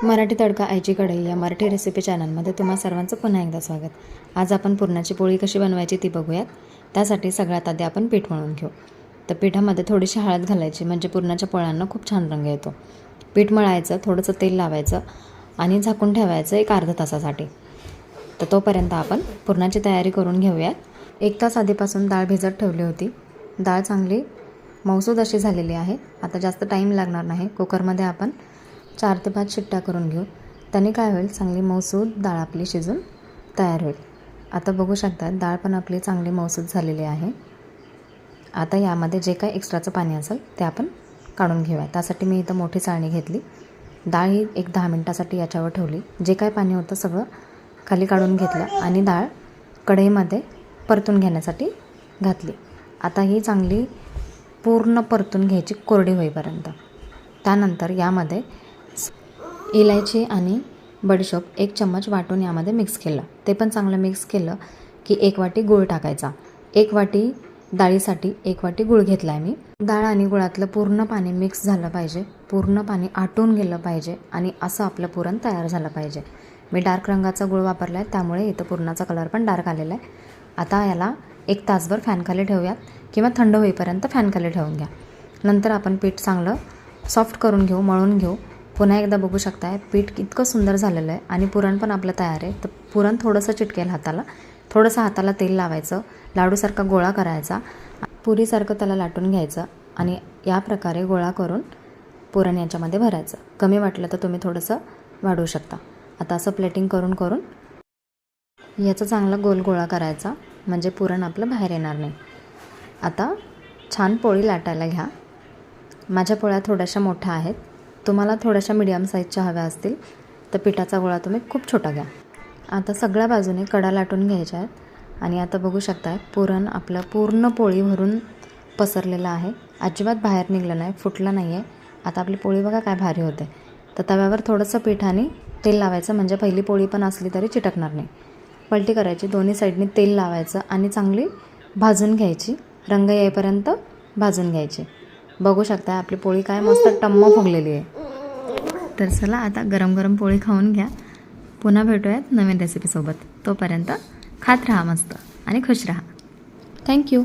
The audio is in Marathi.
मराठी तडका आईची कढई या मराठी रेसिपी चॅनलमध्ये तुम्हा सर्वांचं पुन्हा एकदा स्वागत. आज आपण पुरणाची पोळी कशी बनवायची ती बघूयात. त्यासाठी सगळ्यात आधी आपण पीठ मळून घेऊ. तर पिठामध्ये थोडीशी हळद घालायची म्हणजे पुरणाच्या पोळ्यांना खूप छान रंग येतो. पीठ मळायचं, थोडंसं तेल लावायचं आणि झाकून ठेवायचं एक अर्धा तासासाठी. तर तोपर्यंत आपण पुरणाची तयारी करून घेऊयात. 1 तास आधीपासून डाळ भिजत ठेवली होती. डाळ चांगली मऊसूद अशी झालेली आहे. आता जास्त टाईम लागणार नाही. कुकरमध्ये आपण 4 ते 5 शिट्ट्या करून घेऊ. त्याने काय होईल, चांगली मऊसूद डाळ आपली शिजून तयार होईल. आता बघू शकता डाळ पण आपली चांगली मऊसूद झालेली आहे. आता यामध्ये जे काही एक्स्ट्राचं पाणी असेल ते आपण काढून घेऊया. त्यासाठी मी इथं मोठी चाळणी घेतली. डाळ ही 10 मिनटासाठी याच्यावर ठेवली. जे काही पाणी होतं सगळं खाली काढून घेतलं आणि डाळ कढईमध्ये परतून घेण्यासाठी घातली. आता ही चांगली पूर्ण परतून घ्यायची कोरडी होईपर्यंत. त्यानंतर यामध्ये इलायची आणि बडीशोप 1 चम्मच वाटून यामध्ये मिक्स केलं. ते पण चांगलं मिक्स केलं की 1 वाटी गूळ टाकायचा. 1 वाटी डाळीसाठी 1 वाटी गूळ घेतला आहे मी. डाळ आणि गुळातलं पूर्ण पाणी मिक्स झालं पाहिजे, पूर्ण पाणी आटून गेलं पाहिजे आणि असं आपलं पुरण तयार झालं पाहिजे. मी डार्क रंगाचा गूळ वापरला आहे, त्यामुळे इथं पुरणाचा कलर पण डार्क आलेला आहे. आता याला 1 तासभर फॅनखाली ठेवूयात किंवा थंड होईपर्यंत फॅनखाली ठेवून घ्या. नंतर आपण पीठ चांगलं सॉफ्ट करून घेऊ, मळून घेऊ. पुन्हा एकदा बघू शकताय पीठ इतकं सुंदर झालेलं आहे आणि पुरण पण आपलं तयार आहे. तर पुरण थोडंसं चिटकेल हाताला, थोडंसं हाताला तेल लावायचं, लाडूसारखा गोळा करायचा, पुरीसारखं त्याला लाटून घ्यायचं आणि या प्रकारे गोळा करून पुरण याच्यामध्ये भरायचं. कमी वाटलं तर तुम्ही थोडंसं वाढवू शकता. आता असं प्लेटिंग करून करून याचा चांगला गोल गोळा करायचा म्हणजे पुरण आपलं बाहेर येणार नाही. आता छान पोळी लाटायला घ्या. माझ्या पोळ्या थोड्याशा मोठ्या आहेत. तुम्हाला थोड्याशा मीडियम साईजच्या हव्या असतील तर पिठाचा गोळा तुम्ही खूप छोटा घ्या. आता सगळ्या बाजूने कडा लाटून घ्यायच्या आहेत आणि आता बघू शकताय पुरण आपलं पूर्ण पोळी भरून पसरलेलं आहे. अजिबात बाहेर निघलं नाही, फुटलं नाही आहे. आता आपली पोळी बघा काय भारी होते. तर तव्यावर थोडंसं पिठाने तेल लावायचं म्हणजे पहिली पोळी पण असली तरी चिटकणार नाही. पलटी करायची, दोन्ही साईडनी तेल लावायचं आणि चांगली भाजून घ्यायची. रंग येईपर्यंत भाजून घ्यायची. बघू शकता आपली पोळी काय मस्त टम्म फुगलेली आहे. तर चला आता गरम गरम पोळी खाऊन घ्या. पुन्हा भेटूयात नवीन रेसिपीसोबत. तोपर्यंत खात राहा मस्त आणि खुश राहा. थँक्यू.